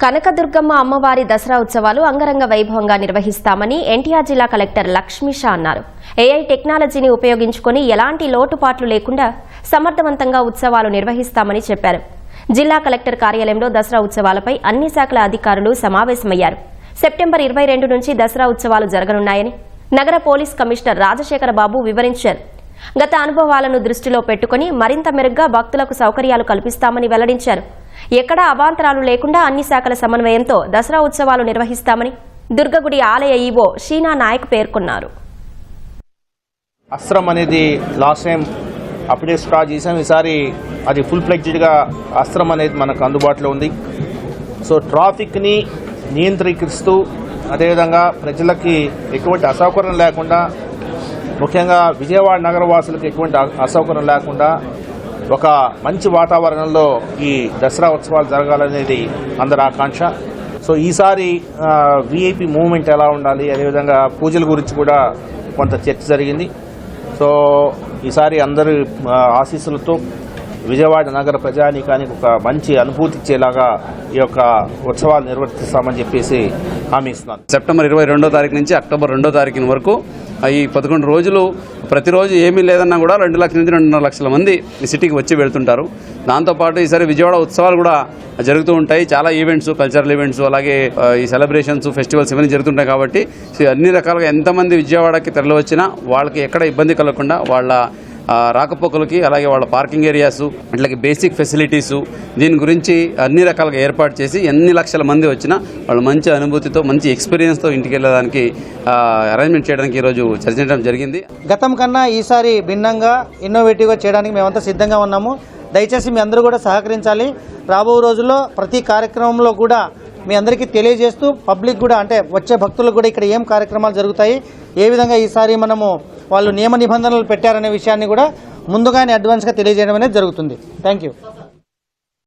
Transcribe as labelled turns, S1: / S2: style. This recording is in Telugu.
S1: కనకదుర్గమ్మ అమ్మవారి దసరా ఉత్సవాలు అంగరంగ వైభవంగా నిర్వహిస్తామని ఎన్టీఆర్ జిల్లా కలెక్టర్ లక్ష్మీషా అన్నారు. ఏఐ టెక్నాలజీని ఉపయోగించుకొని ఎలాంటి లోటుపాట్లు లేకుండా సమర్థవంతంగా ఉత్సవాలు నిర్వహిస్తామని చెప్పారు. జిల్లా కలెక్టర్ కార్యాలయంలో దసరా ఉత్సవాలపై అన్ని శాఖల అధికారులు సమావేశమయ్యారు. సెప్టెంబర్ 22 నుంచి దసరా ఉత్సవాలు జరగనున్నాయని నగర పోలీస్ కమిషనర్ రాజశేఖర బాబు వివరించారు. గత అనుభవాలను దృష్టిలో పెట్టుకుని మరింత మెరుగ్గా భక్తులకు సౌకర్యాలు కల్పిస్తామని వెల్లడించారు. ఎక్కడా అవాంతరాలు లేకుండా అన్ని శాఖల సమన్వయంతో దసరా ఉత్సవాలు నిర్వహిస్తామని దుర్గగుడి ఆలయ ఈవో షీనా నాయక్ పేర్కొన్నారు.
S2: అస్త్రం అనేది లాస్ట్ టైం అప్పుడే స్టార్ట్ చేసాం. ఈసారి అది ఫుల్ ఫ్లెడ్జ్డ్గా అస్త్రం అనేది మనకు అందుబాటులో ఉంది. సో ట్రాఫిక్ని నియంత్రిస్తూ అదేవిధంగా ప్రజలకి ఎటువంటి అసౌకర్యం లేకుండా, ముఖ్యంగా విజయవాడ నగర వాసులకు ఎటువంటి అసౌకర్యం లేకుండా ఒక మంచి వాతావరణంలో ఈ దసరా ఉత్సవాలు జరగాలనేది అందరి ఆకాంక్ష. సో ఈసారి విఐపి మూవ్మెంట్ ఎలా ఉండాలి, అదేవిధంగా పూజల గురించి కూడా కొంత చర్చ జరిగింది. సో ఈసారి అందరి ఆశీస్సులతో విజయవాడ నగర ప్రజానీకానికి ఒక మంచి అనుభూతి ఇచ్చేలాగా ఈ యొక్క ఉత్సవాలు నిర్వర్తిస్తామని చెప్పేసి హామీ ఇస్తున్నాను.
S3: సెప్టెంబర్ 22వ తారీఖు నుంచి అక్టోబర్ 2వ తారీఖు వరకు ఈ 11 రోజులు ప్రతిరోజు ఏమీ లేదన్నా కూడా 2 లక్షల నుంచి 2.5 లక్షల మంది ఈ సిటీకి వచ్చి వెళ్తుంటారు. దాంతోపాటు ఈసారి విజయవాడ ఉత్సవాలు కూడా జరుగుతూ ఉంటాయి. చాలా ఈవెంట్స్, కల్చరల్ ఈవెంట్స్, అలాగే ఈ సెలబ్రేషన్స్, ఫెస్టివల్స్ ఇవన్నీ జరుగుతుంటాయి. కాబట్టి అన్ని రకాలుగా ఎంతమంది విజయవాడకి తరలి వచ్చినా వాళ్ళకి ఎక్కడ ఇబ్బంది కలగకుండా వాళ్ళ రాకపోకలకి, అలాగే వాళ్ళ పార్కింగ్ ఏరియాస్, అట్లాగే బేసిక్ ఫెసిలిటీసు, దీని గురించి అన్ని రకాలుగా ఏర్పాటు చేసి ఎన్ని లక్షల మంది వచ్చినా వాళ్ళు మంచి అనుభూతితో, మంచి ఎక్స్పీరియన్స్తో ఇంటికి వెళ్ళడానికి అరేంజ్మెంట్ చేయడానికి ఈరోజు చర్చించడం జరిగింది.
S4: గతం కన్నా ఈసారి భిన్నంగా ఇన్నోవేటివ్గా చేయడానికి మేమంతా సిద్ధంగా ఉన్నాము. దయచేసి మీ అందరూ కూడా సహకరించాలి. రాబో రోజుల్లో ప్రతి కార్యక్రమంలో కూడా మీ అందరికీ తెలియజేస్తూ పబ్లిక్ కూడా, అంటే వచ్చే భక్తులకు కూడా ఇక్కడ ఏం కార్యక్రమాలు జరుగుతాయి, ఏ విధంగా ఈసారి మనము వాళ్ళు నియమ నిబంధనలు పెట్టారనే విషయాన్ని కూడా ముందుగానే అడ్వాన్స్గా తెలియజేయడం అనేది జరుగుతుంది. Thank you.